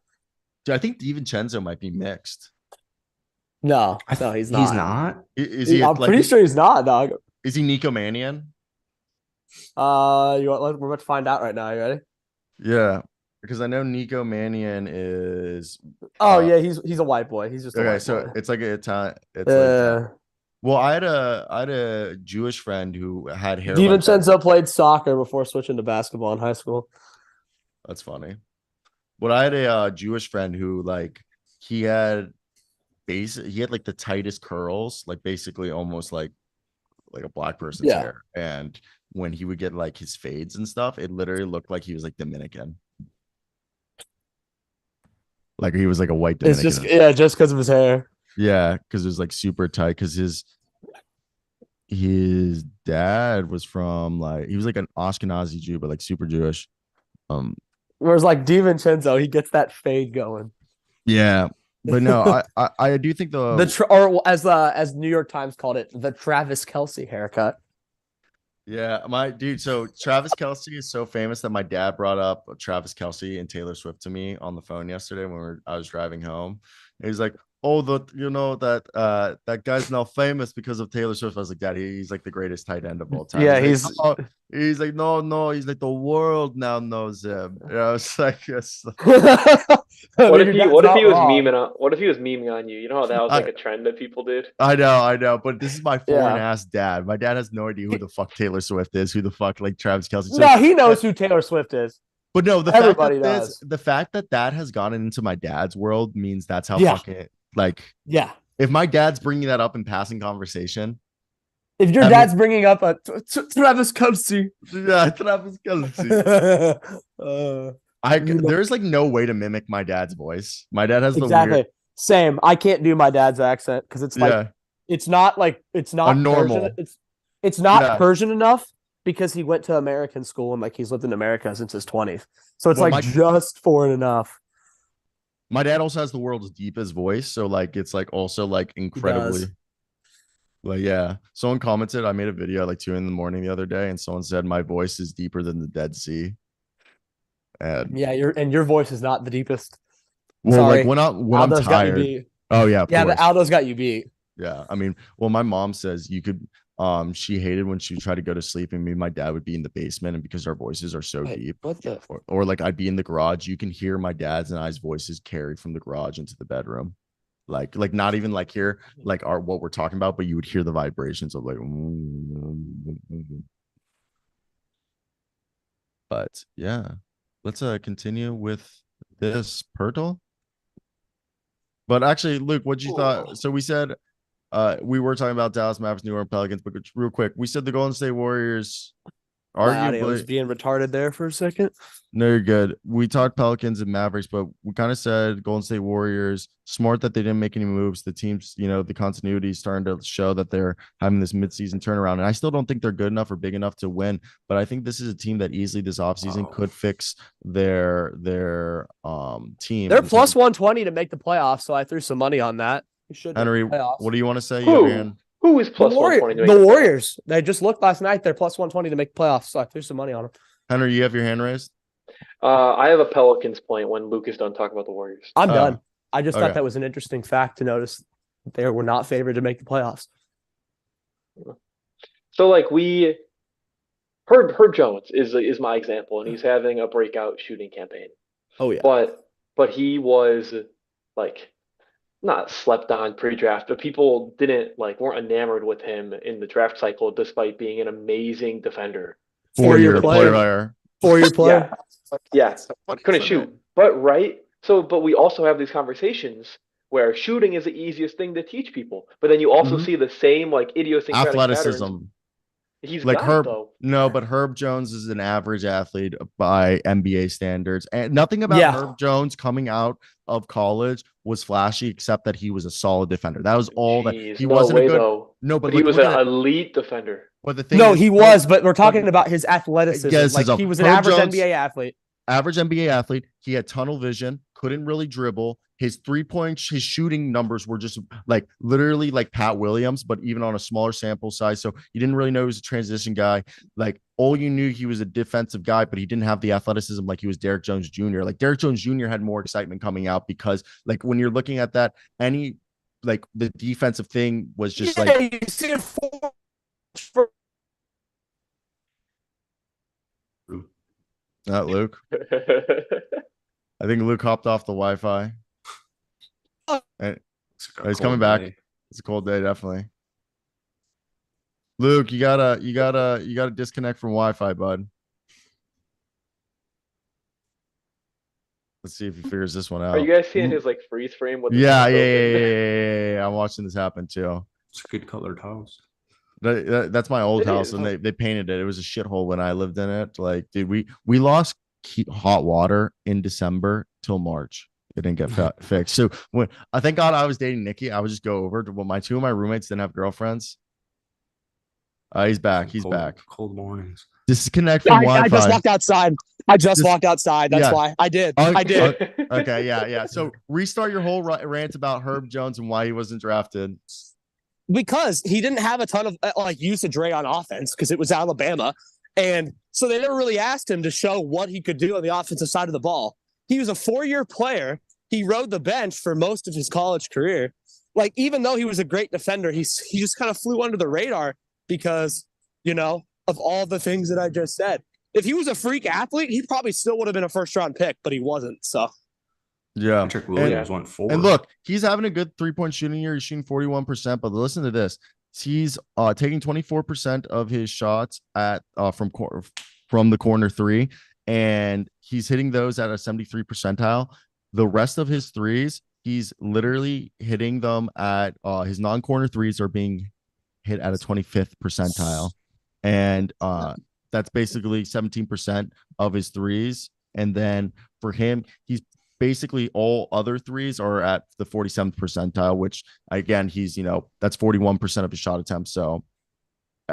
Dude, I think DiVincenzo might be mixed. No, no, he's not. He's not. Is he? I'm pretty sure he's not, dog. Is he Nico Mannion? We're about to find out right now. You ready? Yeah, because I know Nico Mannion is. Oh yeah, he's a white boy. He's just a Okay, white so boy. it's like a Italian. It's Uh, well, I had a Jewish friend who had hair. Like that. DiVincenzo played soccer before switching to basketball in high school. That's funny. But I had a Jewish friend who like he had he had like the tightest curls, like basically almost like a black person's Yeah. hair. And when he would get like his fades and stuff, it literally looked like he was like Dominican. Like he was like a white It's Dominican. just because of his hair. Yeah, because it was like super tight. Because his dad was from like he was like an Ashkenazi Jew, but like super Jewish. Whereas like DiVincenzo, he gets that fade going. Yeah, but no, I do think Or as New York Times called it, the Travis Kelce haircut. Yeah, my dude. So Travis Kelce is so famous that my dad brought up Travis Kelce and Taylor Swift to me on the phone yesterday when I was driving home. And he's like, "Oh, that guy's now famous because of Taylor Swift." I was like, "Dad, he's like the greatest tight end of all time." Yeah, He's like, no, he's like the world now knows him. You know, it's like it's, What if he was memeing on you? You know how that was like a trend that people did? I know, but this is my foreign ass dad. My dad has no idea who the fuck Taylor Swift is, who the fuck like Travis Kelce. So, no, he knows who Taylor Swift is. But no, Everybody does. The fact that has gotten into my dad's world means that's how fucking like yeah. If my dad's bringing that up in passing conversation, if your dad's bringing up a Travis Kelce, yeah, Travis Kelce, there's like no way to mimic my dad's voice. My dad has exactly same. I can't do my dad's accent because it's like it's not normal. Persian. It's not Persian enough because he went to American school and like he's lived in America since his 20s. So it's just foreign enough. My dad also has the world's deepest voice, so like it's like also like incredibly. Like yeah, someone commented. I made a video at like 2 a.m. the other day, and someone said my voice is deeper than the Dead Sea. And yeah, your voice is not the deepest. Well, like Sorry. when I'm Aldo's got you tired. beat. Oh yeah, of Yeah, the course. Aldo's got you beat. Yeah. I mean, well, my mom says you could she hated when she would try to go to sleep and me and my dad would be in the basement, and because our voices are so Wait, deep, what the? or like I'd be in the garage, you can hear my dad's and I's voices carried from the garage into the bedroom. Like not even like here, like our what we're talking about, but you would hear the vibrations of like but yeah. Let's continue with this Pirtle. But actually, Luke, what you thought? So we said we were talking about Dallas Mavericks, New Orleans Pelicans, but real quick, we said the Golden State Warriors My audio was arguably. being retarded there for a second. No, you're good. We talked Pelicans and Mavericks, but we kind of said Golden State Warriors, smart that they didn't make any moves. The team's, the continuity is starting to show that they're having this midseason turnaround. And I still don't think they're good enough or big enough to win, but I think this is a team that easily this offseason could fix their team. They're plus 120 to make the playoffs, so I threw some money on that. You should Henry, playoffs. what do you want to say? You have your hand. Who is plus 120 to make the Warriors. They just looked last night. They're plus 120 to make playoffs, so I threw some money on them. Henry, you have your hand raised? I have a Pelicans point when Luke is done talking about the Warriors. I'm done. I just okay. thought that was an interesting fact to notice. They were not favored to make the playoffs. So like Herb Jones is my example, and he's having a breakout shooting campaign. Oh yeah. But he was like not slept on pre-draft, but people weren't enamored with him in the draft cycle despite being an amazing defender. 4-year player. 4-year player. Yeah. Couldn't shoot. But we also have these conversations where shooting is the easiest thing to teach people. But then you also see the same like idiosyncratic athleticism. patterns. He's like got Herb. it, though. No, but Herb Jones is an average athlete by NBA standards, and nothing about Herb Jones coming out of college was flashy except that he was a solid defender. That was all that he wasn't a good. Though. No, but he was an elite defender. But the thing he was. But we're talking about his athleticism. Yes, like he was an average NBA athlete. Average NBA athlete. He had tunnel vision, couldn't really dribble. His 3-point, his shooting numbers were just like literally like Pat Williams, but even on a smaller sample size. So you didn't really know he was a transition guy. Like all you knew he was a defensive guy, but he didn't have the athleticism like he was Derrick Jones Jr. Like Derrick Jones Jr. had more excitement coming out because like when you're looking at that, any like the defensive thing was just like. You see it Not Luke. I think Luke hopped off the Wi-Fi. And he's coming back. It's a cold day, definitely. Luke, you gotta disconnect from Wi-Fi, bud. Let's see if he figures this one out. Are you guys seeing his like freeze frame? With yeah. I'm watching this happen too. It's a good colored house. That's my old house, and they painted it. It was a shithole when I lived in it. Like, dude, we lost hot water in December till March. It didn't get fixed. So when I thank God I was dating Nikki, I would just go over to two of my roommates didn't have girlfriends. He's back. He's back. Cold mornings. Disconnect from Wi-Fi. I just walked outside. Walked outside. That's why I did. I did. Okay. Yeah. So restart your whole rant about Herb Jones and why he wasn't drafted. Because he didn't have a ton of usage rate on offense because it was Alabama. And so they never really asked him to show what he could do on the offensive side of the ball. He was a 4-year player. He rode the bench for most of his college career. Like, even though he was a great defender, he just kind of flew under the radar because, of all the things that I just said. If he was a freak athlete, he probably still would have been a first-round pick, but he wasn't. So, yeah. Patrick Williams went 4. And look, he's having a good 3-point shooting year. He's shooting 41%. But listen to this: he's taking 24% of his shots from the corner 3, and he's hitting those at a 73 percentile. The rest of his threes, he's literally hitting them at his non-corner threes are being hit at a 25th percentile, and that's basically 17% of his threes. And then for him, he's basically all other threes are at the 47th percentile, which again, he's, that's 41% of his shot attempts. So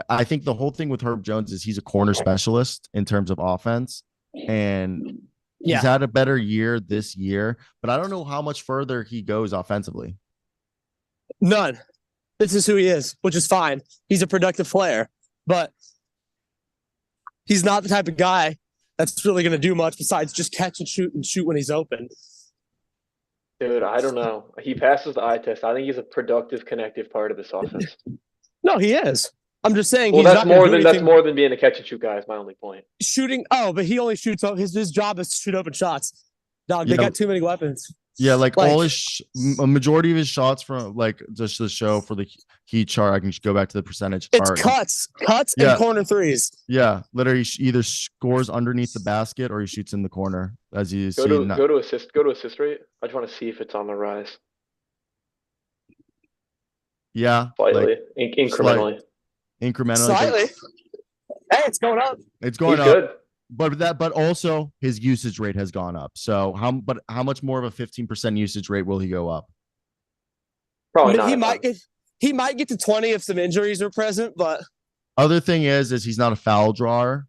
I think the whole thing with Herb Jones is he's a corner specialist in terms of offense, and he's had a better year this year, but I don't know how much further he goes offensively. None. This is who he is, which is fine. He's a productive player, but he's not the type of guy that's really going to do much besides just catch and shoot when he's open. Dude, I don't know. He passes the eye test. I think he's a productive, connective part of this offense. No, he is. I'm just saying Well, he's not going to do that's anything more than being a catch and shoot guy. Is my only point. shooting. Oh, but he only shoots. His job is to shoot open shots. Dog, they Yeah. got too many weapons. Yeah, like Like- all his a majority of his shots from like just the show for the Heat chart. I can just go back to the percentage. It's are- cuts, Yeah. and corner threes. Yeah, literally either scores underneath the basket or he shoots in the corner. As you Go see, to go to assist rate. I just want to see if it's on the rise yeah, slightly, like incrementally. incrementally. Slightly. Hey, it's going up. It's going He's up. good. But also his usage rate has gone up. So how much more of a 15% usage rate will he go up? Probably not. He might get to 20 if some injuries are present, but Other thing is he's not a foul drawer.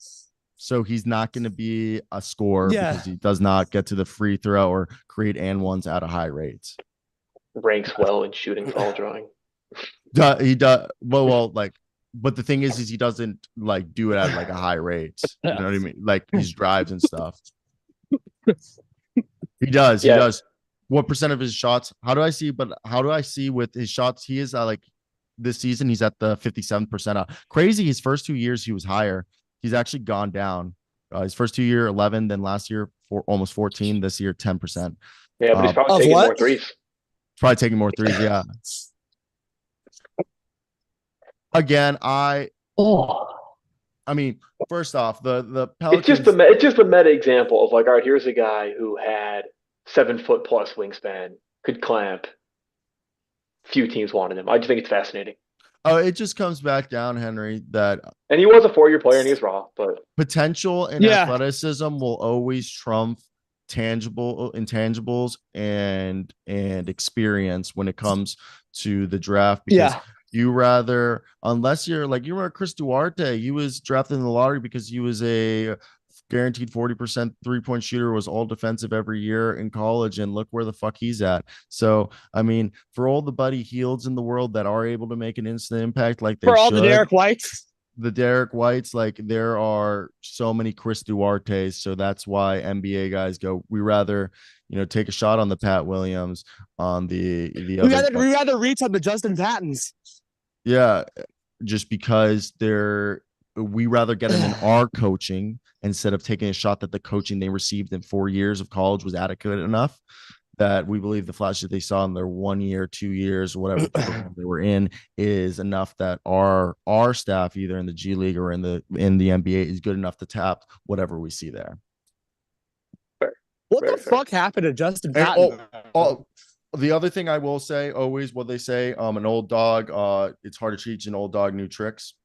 So he's not going to be a scorer because he does not get to the free throw or create and ones at a high rate. Ranks well in shooting foul drawing. He does well, like, but the thing is he doesn't like do it at like a high rate. You know what I mean? Like his drives and stuff. He does. Yeah. He does. What percent of his shots? How do I see with his shots? He is like this season, he's at the 57th percentile. Crazy. His first 2 years, he was higher. He's actually gone down. His first 2 year, 11, then last year, almost 14. This year, 10%. Yeah, but he's probably taking more threes. Probably taking more threes. Yeah. Again, I mean, first off, the Pelicans. It's just a meta example of like, all right, here's a guy who had 7 foot plus wingspan, could clamp. Few teams wanted him. I just think it's fascinating. Oh, it just comes back down, Henry, that And he was a 4-year player and he was raw, but potential and athleticism will always trump intangibles and experience when it comes to the draft. Because you rather, unless you remember Chris Duarte, he was drafted in the lottery because he was a guaranteed 40% 3-point shooter, was all defensive every year in college, and look where the fuck he's at. So I mean, for all the Buddy Hields in the world that are able to make an instant impact, like they all the Derek Whites, like there are so many Chris Duartes. So that's why NBA guys go, we rather take a shot on the Pat Williams, on the we rather reach on the Justin Pattons. Yeah, just because we rather get them in our coaching instead of taking a shot that the coaching they received in 4 years of college was adequate enough that we believe the flashes they saw in their 1 year, 2 years, whatever program they were in is enough that our staff, either in the G League or in the NBA, is good enough to tap whatever we see there. What the fuck happened to Justin Patton? The other thing I will say, always what they say, an old dog, it's hard to teach an old dog new tricks.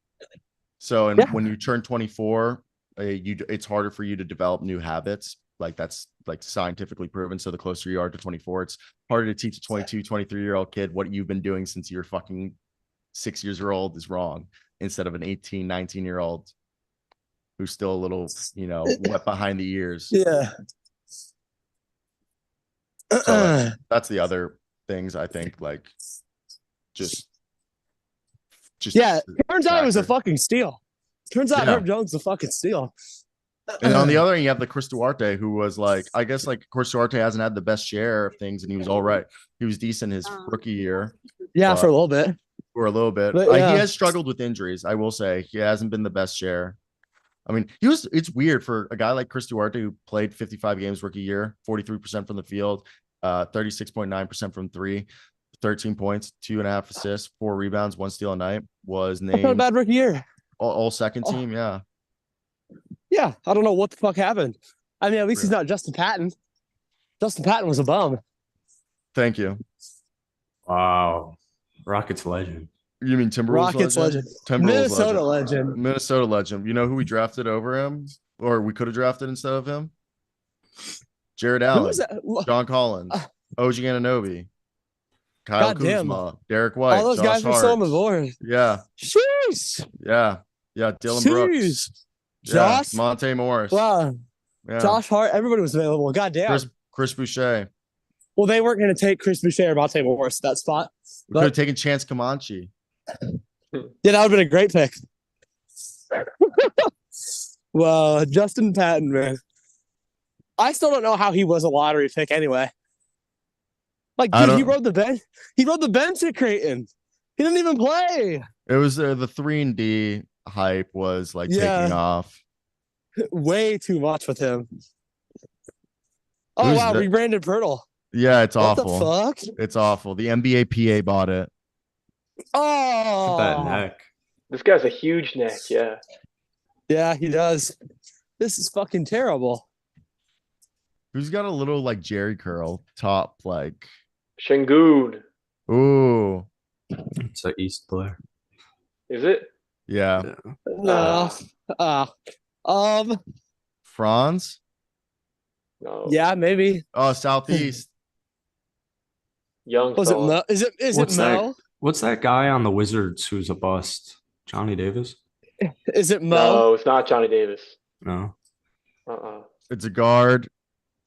So when you turn 24, it's harder for you to develop new habits. Like that's like scientifically proven. So the closer you are to 24, it's harder to teach a 22, 23-year-old kid what you've been doing since you're fucking 6 years old is wrong, instead of an 18, 19-year-old who's still a little, wet behind the ears. Yeah. So that's the other things I think, like just turns out it was a fucking steal. Turns out Herb Jones is a fucking steal. And on the other end, you have the Chris Duarte, who was like, I guess like Chris Duarte hasn't had the best share of things, and he was all right. He was decent his rookie year. Yeah, for a little bit. But, he has struggled with injuries. I will say he hasn't been the best share. I mean, it's weird for a guy like Chris Duarte, who played 55 games rookie year, 43% from the field, 36.9% from three, 13 points, 2.5 assists, 4 rebounds, 1 steal a night, was named not a bad rookie year. All second team. Yeah. Yeah. I don't know what the fuck happened. I mean, at least he's not Justin Patton. Justin Patton was a bum. Thank you. Wow. Rockets legend. You mean Timberwolves Rockets legend? Minnesota legend. Minnesota legend. You know who we drafted over him, or we could have drafted instead of him? Jared Allen, John Collins, OG Anunoby, Kyle Kuzma, Derek White. All those Josh guys were still on the board. Yeah. Jeez. Yeah. Dylan Brooks. Josh. Monte Morris. Wow. Yeah. Josh Hart. Everybody was available. Goddamn. Chris Boucher. Well, they weren't going to take Chris Boucher or Monte Morris that spot. We could have taken Chance Comanche. Yeah, that would have been a great pick. Well, Justin Patton, man. I still don't know how he was a lottery pick anyway. Like, I dude, he don't. rode the bench. He rode the bench at Creighton. He didn't even play. It was the 3-and-D hype was like taking Yeah, off. way too much with him. Oh Who's wow, that? rebranded Pirtle. Yeah, it's What the awful. fuck? It's awful. The NBA PA bought it. Oh, That neck. This guy's a huge neck. Yeah. yeah, he does. This is fucking terrible. Who's got a little like Jerry curl top? Like, Şengün. ooh, It's an East player. Is it? yeah. No. Franz. No. Yeah, maybe. Oh, Southeast. Young Was it fella. Mo? Is What's it that? Mo? What's that guy on the Wizards who's a bust? Johnny Davis? Is it Mo? No, it's not Johnny Davis. No. It's a guard.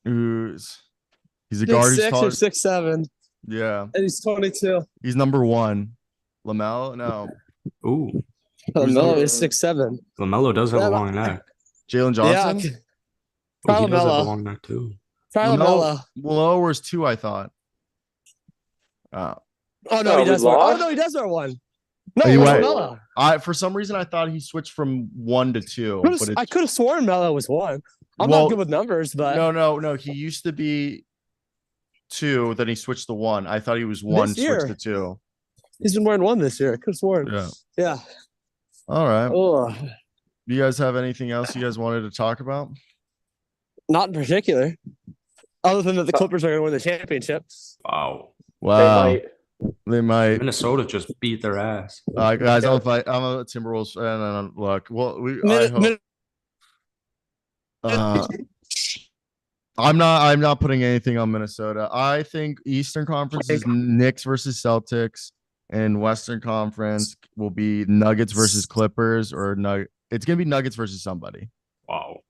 He's a guard who's 6'6" taller. or 6'7", Yeah, and he's 22. he's number 1. LaMelo. No, Ooh. Who's Melo number- is 6'7". LaMelo does have a Yeah, long neck. Jalen Yeah, Johnson. Oh, he does have a LaMelo. long neck too. try LaMelo. LaMelo. LaMelo wears 2, I thought. Oh Oh, no, he we does wear. Oh lost? no, he does wear 1. No, Oh, you where's went- Melo? I for some reason I thought he switched from 1 to 2, but I it's could have sworn Melo was 1. I'm Well, not good with numbers, but no. He used to be 2, then he switched to 1. I thought he was 1, This year. switched to 2. he's been wearing 1 this year. I could have sworn. Yeah. Yeah. All right. Oh, You guys have anything else you guys wanted to talk about? not in particular. Other than that, the Clippers are going to win the championship. Wow. They Wow. might. They might. Minnesota just beat their ass. Guys, Yeah. I'm a Timberwolves fan, and look, well, Min- min- I'm not putting anything on Minnesota. I think Eastern Conference is Knicks versus Celtics, and Western Conference will be Nuggets versus Clippers, or it's gonna be Nuggets versus somebody. Wow.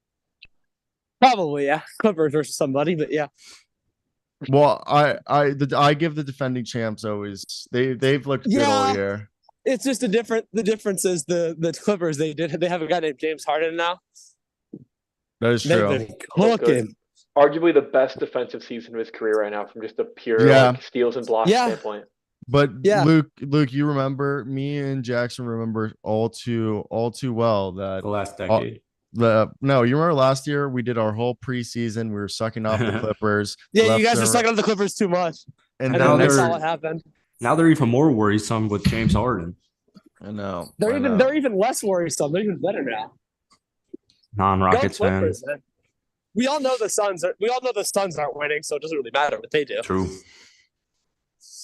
Probably, yeah. Clippers versus somebody, but yeah. Well, I give the defending champs always they've looked good all Yeah. year. It's just the difference is the Clippers, they have a guy named James Harden now. That is They've true. been cooking. Arguably the best defensive season of his career right now from just a pure Yeah. like, steals and blocks Yeah. standpoint. But Yeah. Luke, you remember me and Jackson remember all too well that The last decade. no, you remember last year we did our whole preseason. We were sucking off the Clippers. Yeah, left you guys are and sucking up the Clippers too much. And And then now then that's next, they're- not what happened. Now they're even more worrisome with James Harden. I know. They're even less worrisome. They're even better now. Go Non-Rockets Clippers, fans. man. We all know the Suns aren't winning, so it doesn't really matter what they do. True.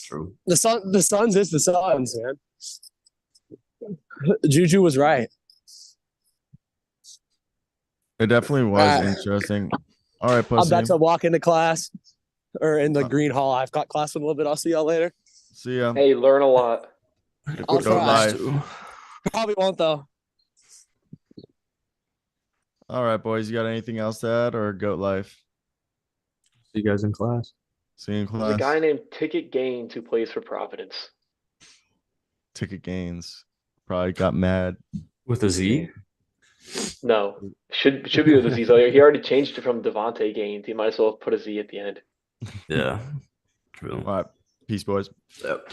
True. The Suns is the Suns, man. Juju was right. It definitely was interesting. All right, I'm pussy. about to walk into class or in the green hall. I've got class in a little bit. I'll see y'all later. See ya. Hey, learn a lot. I'll Go try. live. Probably won't though. All right, boys. You got anything else to add or goat life? See you guys in class. See you in There's a class. guy named Ticket Gaines who plays for Providence. Ticket gains. Probably got mad. With a Z? No, should be with a Z. So he already changed it from Devontae Gaines. He might as well put a Z at the end. Yeah. True. All right. Peace, boys. Yep.